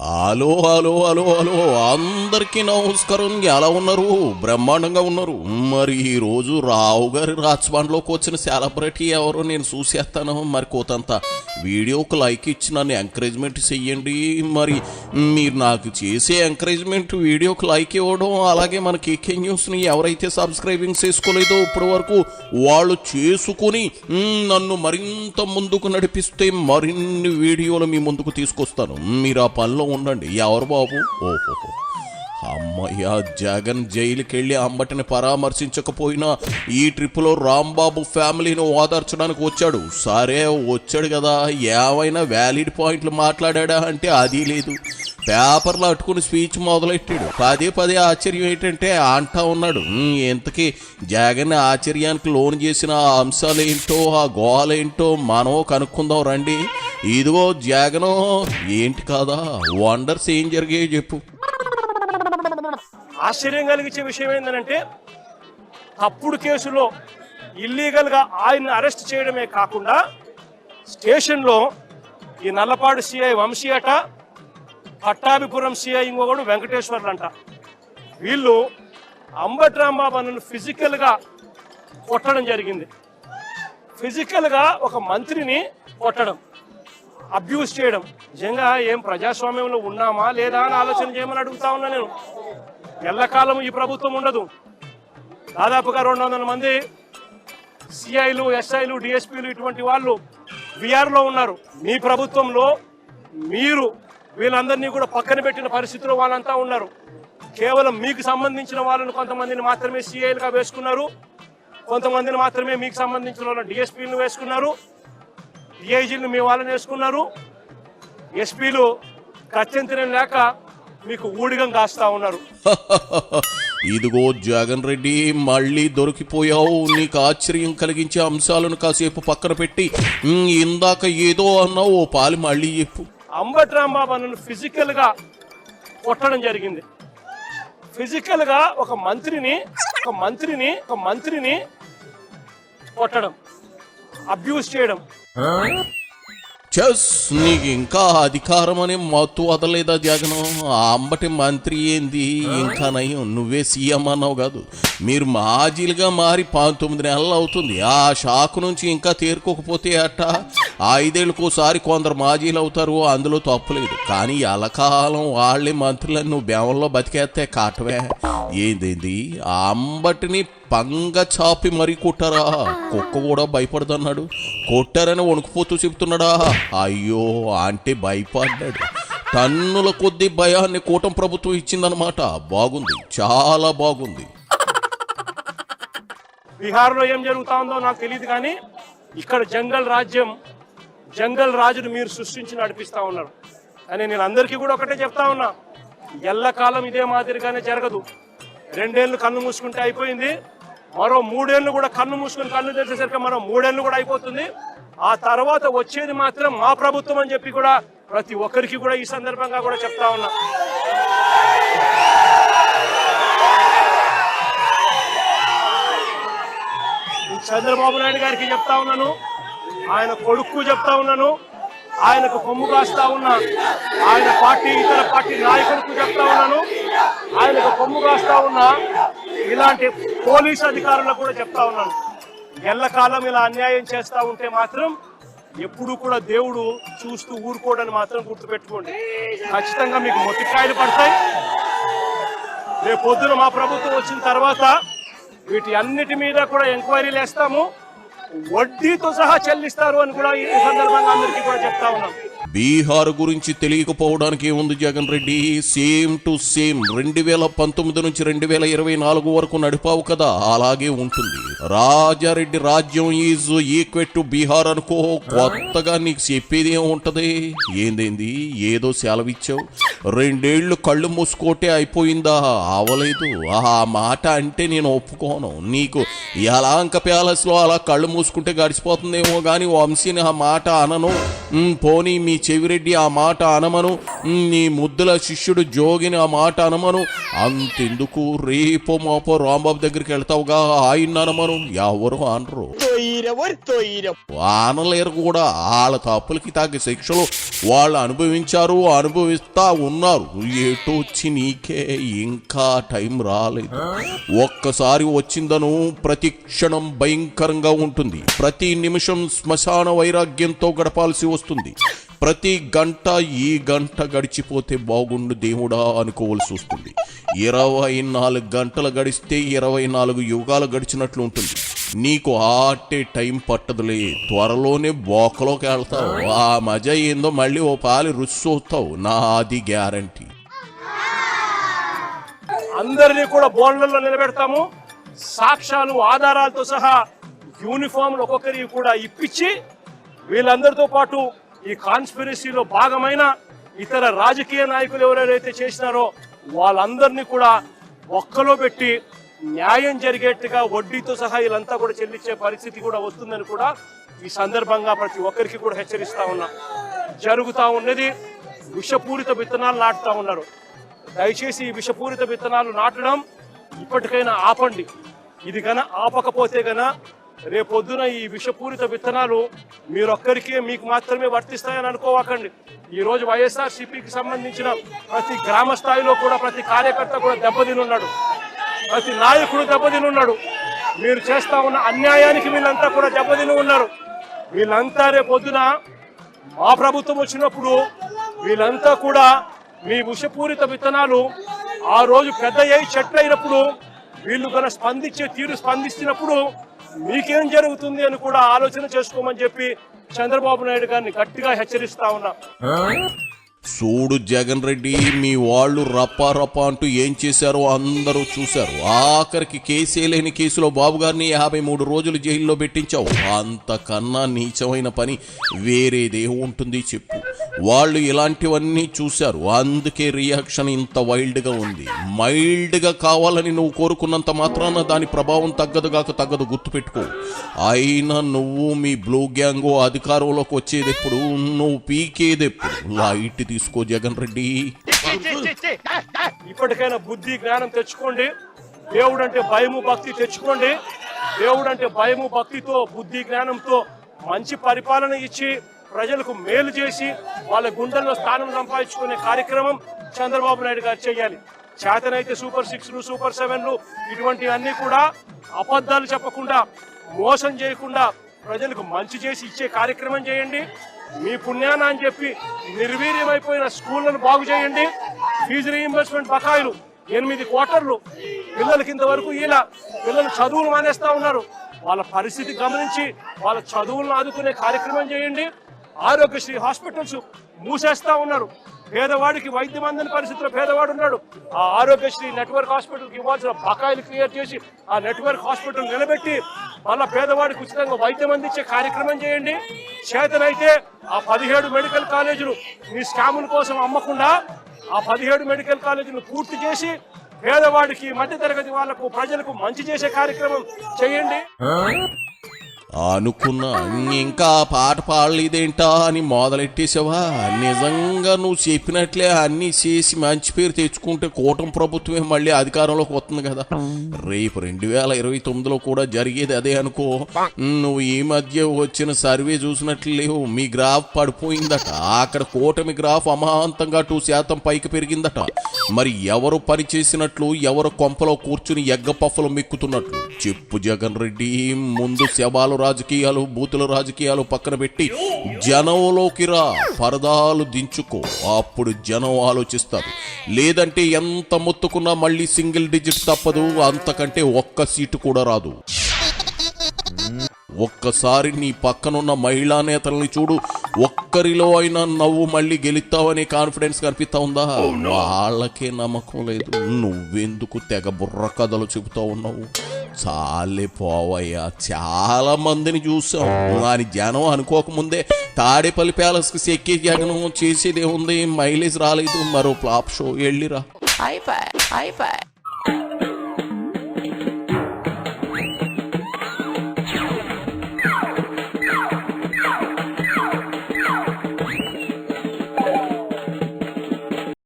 Hello hello hello hello అందరికీ నమస్కారం. ఎలా ఉన్నారు? బ్రహ్మాండంగా ఉన్నారు. మరి ఈరోజు రావు గారి రాజమండ్రిలోకి వచ్చిన సెలబ్రిటీ ఎవరో నేను చూసేస్తాను. మరి కోతంత వీడియోకి లైక్ ఇచ్చి నన్ను ఎంకరేజ్మెంట్ చెయ్యండి. మరి మీరు నాకు చేసే ఎంకరేజ్మెంట్ వీడియోకి లైక్ ఇవ్వడం, అలాగే మన కేకే న్యూస్ని ఎవరైతే సబ్స్క్రైబింగ్ చేసుకోలేదో ఇప్పటి వరకు వాళ్ళు చేసుకుని నన్ను మరింత ముందుకు నడిపిస్తే మరిన్ని వీడియోలు మీ ముందుకు తీసుకొస్తాను. మీరు ఆ పనిలో ఉండండి. ఎవరు బాబు? ఓహో, అమ్మయ్య, జగన్ జైలుకి వెళ్ళి అంబటిని పరామర్శించకపోయినా ఈ ట్రిప్లో రాంబాబు ఫ్యామిలీని ఓదార్చడానికి వచ్చాడు. సరే వచ్చాడు కదా, ఏమైనా వ్యాలిడ్ పాయింట్లు మాట్లాడా అంటే అది లేదు. పేపర్లో అట్టుకుని స్పీచ్ మొదలెట్టాడు. పదే ఆశ్చర్యం ఏంటంటే అంటా ఉన్నాడు, ఇంతకీ జగన్ ఆశ్చర్యానికి లోన్ చేసిన అంశాలేంటో ఆ గోలేంటో మనం కనుక్కుందాం రండి. ఇదిగో జగన్ ఏంటి కాదా, వండర్స్ ఏం జరిగాయో చెప్పు. ఆశ్చర్యం కలిగించే విషయం ఏంటంటే తప్పుడు కేసులో ఇల్లీగల్ గా ఆయన్ని అరెస్ట్ చేయడమే కాకుండా స్టేషన్ లో ఈ నల్లపాడు సిఐ వంశీ అట, పట్టాభిపురం సిఐ ఇంకొకడు వెంకటేశ్వర్లు అంట, వీళ్ళు అంబటి రాంబాబు అన్నను ఫిజికల్ గా కొట్టడం జరిగింది. ఫిజికల్ గా ఒక మంత్రిని కొట్టడం, అబ్యూస్ చేయడం. నిజంగా ఏం ప్రజాస్వామ్యంలో ఉన్నామా లేదా అని ఆలోచన చేయమని అడుగుతా ఉన్నా నేను. ఎల్లకాలం ఈ ప్రభుత్వం ఉండదు. దాదాపుగా 200 మంది సిఐలు, ఎస్ఐలు, డిఎస్పీలు ఇటువంటి వాళ్ళు విఆర్లో ఉన్నారు. మీ ప్రభుత్వంలో మీరు వీళ్ళందరినీ కూడా పక్కన పెట్టిన పరిస్థితిలో వాళ్ళంతా ఉన్నారు. కేవలం మీకు సంబంధించిన వాళ్ళని కొంతమందిని మాత్రమే సిఐలుగా వేసుకున్నారు, కొంతమందిని మాత్రమే మీకు సంబంధించిన వాళ్ళని డిఎస్పీలను వేసుకున్నారు, డిఐజీలను మీ వాళ్ళని వేసుకున్నారు, ఎస్పీలు కత్యంతరం లేక మీకు ఊడిగం కాస్తా ఉన్నారు. ఇదిగో జగన్ రెడ్డి, మళ్ళీ దొరికిపోయావు. నీకు ఆశ్చర్యం కలిగించే అంశాలను కాసేపు పక్కన పెట్టి ఇందాక ఏదో అన్నావు, ఓ పాలి మళ్ళీ చెప్పు. అంబటి రాంబాబు అన్నను ఫిజికల్ గా కొట్టడం జరిగింది. ఫిజికల్ గా ఒక మంత్రిని కొట్టడం, అబ్యూస్ చేయడం. నీకు ఇంకా అధికారం అని మత్తు వదలేదా జగన్? అంబటి మంత్రి ఏంది ఇంకా నయం, నువ్వే సీఎం అన్నావు కాదు. మీరు మాజీలుగా మారి 19 నెలలు అవుతుంది. ఆ షాకు నుంచి ఇంకా తేరుకోకపోతే అట్ట 5 ఏళ్ళకోసారి కొందరు మాజీలు అవుతారు, అందులో తప్పులేదు. కానీ ఎలకాలం వాళ్ళే మంత్రులని నువ్వు బేవంలో బతికేస్తే కాటవే. ఏంది అంబటిని పంగ చాపి మరీ కొట్టారా? కుక్క కూడా భయపడదన్నాడు, కొట్టారని వణుకుపోతూ చెప్తున్నాడా? అయ్యో అంటే భయపడ్డాడు. టన్నుల కొద్ది భయాన్ని కూటమి ప్రభుత్వం ఇచ్చిందనమాట. బాగుంది, చాలా బాగుంది. బీహార్లో ఏం జరుగుతా ఉందో నాకు తెలియదు, కానీ ఇక్కడ జంగల్ రాజును మీరు సృష్టించి నడిపిస్తా ఉన్నారు. కానీ నేను అందరికీ కూడా ఒకటే చెప్తా ఉన్నా, ఎల్లకాలం ఇదే మాదిరిగానే జరగదు. 2 ఏళ్ళు కన్ను మూసుకుంటే అయిపోయింది, మరో 3 ఏళ్ళు కూడా కన్ను మూసుకుని కన్ను తెరిచేసరికి మరో 3 ఏళ్ళు కూడా అయిపోతుంది. ఆ తర్వాత వచ్చేది మాత్రం మా ప్రభుత్వం అని చెప్పి కూడా ప్రతి ఒక్కరికి కూడా ఈ సందర్భంగా కూడా చెప్తా ఉన్నా. చంద్రబాబు నాయుడు గారికి చెప్తా ఉన్నాను, ఆయన కొడుకు చెప్తా ఉన్నాను, ఆయనకు కొమ్ము కాస్తా ఉన్నా ఆయన పార్టీ ఇతర పార్టీ నాయకులకు చెప్తా ఉన్నాను, ఆయనకు కొమ్ము కాస్తా ఉన్నా ఇలాంటి పోలీసు అధికారులకు కూడా చెప్తా ఉన్నాను. ఎల్లకాలం ఇలా అన్యాయం చేస్తా ఉంటే మాత్రం ఎప్పుడు కూడా దేవుడు చూస్తూ ఊరుకోవడాన్ని మాత్రం గుర్తుపెట్టుకోండి. ఖచ్చితంగా మీకు మొట్టికాయలు పడతాయి. రేపు పొద్దున మా ప్రభుత్వం వచ్చిన తర్వాత వీటి అన్నిటి మీద కూడా ఎంక్వైరీలు వేస్తాము, వడ్డీతో సహా చెల్లిస్తారు అని కూడా ఈ సందర్భంగా అందరికీ కూడా చెప్తా ఉన్నాం. బీహార్ గురించి తెలియకపోవడానికి ఏముంది Jagan Reddy, same to same 2019 నుంచి 2024 వరకు నడిపావు కదా, అలాగే ఉంటుంది. రాజారెడ్డి రాజ్యం ఈజ్ ఈక్వెట్ టు బీహార్ అనుకో. కొత్తగా నీకు చెప్పేది ఏముంటది? ఏందేంది ఏదో సెలవిచ్చావు, 2 ఏళ్ళు కళ్ళు మూసుకోటే అయిపోయిందా? అవలేదు. ఆ మాట అంటే నేను ఒప్పుకోను. నీకు యలాంక ప్యాలెస్ లో అలా కళ్ళు మూసుకుంటే గడిచిపోతుందేమో గాని వంశీని ఆ మాట అనను. పోనీ మీ చెవిరెడ్డి ఆ మాట అనమను, నీ ముద్దుల శిష్యుడు జోగిని ఆ మాట అనమను. అంతెందుకు రేపో మాపో రాంబాబు దగ్గరికి వెళ్తావుగా, ఆయన అనమను. ఎవరు అనరు. ఆనలేరు కూడా. వాళ్ళ తప్పులకి తగ్గ శిక్షలు వాళ్ళు అనుభవిస్తా ఉన్నారు. ఎటొచ్చి నీకే ఇంకా టైం రాలేదు. ఒక్కసారి వచ్చిందను ప్రతి క్షణం భయంకరంగా ఉంటుంది. ప్రతి నిమిషం శ్మశాన వైరాగ్యంతో గడపాల్సి వస్తుంది. ప్రతి గంట ఈ గంట గడిచిపోతే బాగుండు దేవుడా అనుకోవాల్సి వస్తుంది. 24 గంటలు గడిస్తే 24 యుగాలు గడిచినట్లు ఉంటుంది. నీకు ఆటే టైం పట్టదులే, త్వరలోనే బోకలోకి వెళ్తావు. ఆ మజా ఏందో మళ్ళీ ఓ పాలి రుచి చూస్తావు, నాది గ్యారంటీ. అందరినీ కూడా బోర్డులలో నిలబెడతాము. సాక్ష్యాలు ఆధారాలతో సహా యూనిఫామ్లు ఒక్కొక్కరికి కూడా ఇప్పించి వీళ్ళందరితో పాటు ఈ కాన్స్పిరసీలో భాగమైన ఇతర రాజకీయ నాయకులు ఎవరైతే చేసినారో వాళ్ళందరినీ కూడా ఒక్కలో పెట్టి న్యాయం జరిగేట్టుగా వడ్డీతో సహా వీళ్ళంతా కూడా చెల్లించే పరిస్థితి కూడా వస్తుందని కూడా ఈ సందర్భంగా ప్రతి ఒక్కరికి కూడా హెచ్చరిస్తా ఉన్నా. జరుగుతా ఉన్నది విషపూరిత విత్తనాలు నాటుతా ఉన్నారు. దయచేసి ఈ విషపూరిత విత్తనాలు నాటడం ఇప్పటికైనా ఆపండి. ఇది గన ఆపకపోతే గన రేపొద్దున ఈ విషపూరిత విత్తనాలు మీరొక్కరికే మీకు మాత్రమే వర్తిస్తాయని అనుకోవాకండి. ఈ రోజు వైఎస్ఆర్సీపీకి సంబంధించిన ప్రతి గ్రామ స్థాయిలో కూడా ప్రతి కార్యకర్త కూడా దెబ్బతినున్నాడు, ప్రతి నాయకుడు దెబ్బతినున్నాడు. మీరు చేస్తా ఉన్న అన్యాయానికి వీళ్ళంతా కూడా దెబ్బతిని ఉన్నారు. వీళ్ళంతా రేపొద్దున మా ప్రభుత్వం వచ్చినప్పుడు వీళ్ళంతా కూడా మీ విషపూరిత విత్తనాలు ఆ రోజు పెద్ద చెట్లు అయినప్పుడు వీళ్ళు కన్నా స్పందిస్తున్నప్పుడు మీకేం జరుగుతుంది అని కూడా ఆలోచన చేసుకోమని చెప్పి చంద్రబాబు నాయుడు గారిని గట్టిగా హెచ్చరిస్తా ఉన్నా. చూడు జగన్ రెడ్డి, మీ వాళ్ళు రప్పా అంటూ ఏం చేశారో అందరూ చూశారు. ఆఖరికి కేసే లేని కేసులో బాబు గారిని 53 రోజులు జైల్లో పెట్టించావు. అంతకన్నా నీచమైన పని వేరేదే ఉంటుంది చెప్పు. వాళ్ళు ఇలాంటివన్నీ చూశారు, అందుకే రియాక్షన్ ఇంత వైల్డ్గా ఉంది. మైల్డ్గా కావాలని నువ్వు కోరుకున్నంత మాత్రాన దాని ప్రభావం తగ్గదు గుర్తుపెట్టుకో. అయినా నువ్వు మీ బ్లూ గ్యాంగ్ అధికారంలోకి వచ్చేదెప్పుడు, నువ్వు పీకేదెప్పుడు? లైట్ తీసుకో జగన్ రెడ్డి. ఇప్పటికైనా బుద్ధి జ్ఞానం తెచ్చుకోండి. దేవుడంటే భయము భక్తి తెచ్చుకోండి. దేవుడంటే భయము భక్తితో బుద్ధి జ్ఞానంతో మంచి పరిపాలన ఇచ్చి ప్రజలకు మేలు చేసి వాళ్ళ గుండెల్లో స్థానం సంపాదించుకునే కార్యక్రమం చంద్రబాబు నాయుడు గారు చేయాలి. చేతనైతే సూపర్ 6లు సూపర్ 7లు ఇటువంటి అన్ని కూడా అబద్ధాలు చెప్పకుండా మోసం చేయకుండా ప్రజలకు మంచి చేసి ఇచ్చే కార్యక్రమం చేయండి. మీ పుణ్యాన అని చెప్పి నిర్వీర్యమైపోయిన స్కూళ్లను బాగు చేయండి. ఫీజు రీయింబర్స్మెంట్ బకాయిలు 8 క్వార్టర్లు పిల్లలకి ఇంతవరకు ఇలా పిల్లలు చదువులు మానేస్తా ఉన్నారు. వాళ్ళ పరిస్థితి గమనించి వాళ్ళ చదువులను ఆదుకునే కార్యక్రమం చేయండి. ఆరోగ్యశ్రీ హాస్పిటల్స్ మూసేస్తా ఉన్నారు. పేదవాడికి వైద్యం అందని పరిస్థితిలో పేదవాడు ఉన్నాడు. ఆ ఆరోగ్యశ్రీ నెట్వర్క్ హాస్పిటల్కి ఇవ్వాల్సిన బకాయిలు క్లియర్ చేసి ఆ నెట్వర్క్ హాస్పిటల్ నిలబెట్టి మళ్ళా పేదవాడికి ఉచితంగా వైద్యం అందించే కార్యక్రమం చేయండి. చేతనైతే ఆ 17 మెడికల్ కాలేజీలు మీ స్కాముల కోసం అమ్మకుండా ఆ 17 మెడికల్ కాలేజీలు పూర్తి చేసి పేదవాడికి మధ్యతరగతి వాళ్లకు ప్రజలకు మంచి చేసే కార్యక్రమం చేయండి. అనుకున్నా ఇంకా పాట పాడలేదేంటా అని మొదలెట్టేసావా? నిజంగా నువ్వు చెప్పినట్లే అన్ని చేసి మంచి పేరు తెచ్చుకుంటే కూటమి ప్రభుత్వమే మళ్ళీ అధికారంలోకి వస్తుంది కదా. రేపు 2029లో కూడా జరిగేది అదే అనుకో. నువ్వు ఈ మధ్య వచ్చిన సర్వే చూసినట్లు లేవు, మీ గ్రాఫ్ పడిపోయిందట. అక్కడ కూటమి గ్రాఫ్ అమాంతంగా 2% పైకి పెరిగిందట. మరి ఎవరు పని చేసినట్లు, ఎవరు కొంపలో కూర్చుని ఎగ్గపఫలు మెక్కుతున్నట్లు చెప్పు జగన్ రెడ్డి. ముందు శవాలు రాజకీయాలు, బూతుల రాజకీయాలు పక్కన పెట్టి జనంలోకి రా, పరదాలు దించుకో. అప్పుడు జనం ఆలోచిస్తారు. లేదంటే ఎంత మొత్తుకున్నా మళ్ళీ సింగిల్ డిజిట్ తప్పదు, అంతకంటే ఒక్క సీటు కూడా రాదు. ఒక్కసారి నీ పక్కనున్న మహిళా నేతల్ని చూడు, ఒక్కరిలో అయినా నవ్వు మళ్ళీ గెలుస్తావనే కాన్ఫిడెన్స్ కనిపిస్తా ఉందా? వాళ్ళకే నమ్మకం లేదు, నువ్వెందుకు తెగ బుర్ర కథలు చెబుతా ఉన్నావు? చాలే పోవయ్యా, చాలా మందిని చూసాం అని జనం అనుకోకముందే తాడేపల్లి ప్యాలెస్ కి ఎక్కి జగనం చేసేదే ఉంది. మైలేజ్ రాలేదు, మరో ఫ్లాప్ షో వెళ్ళిరా.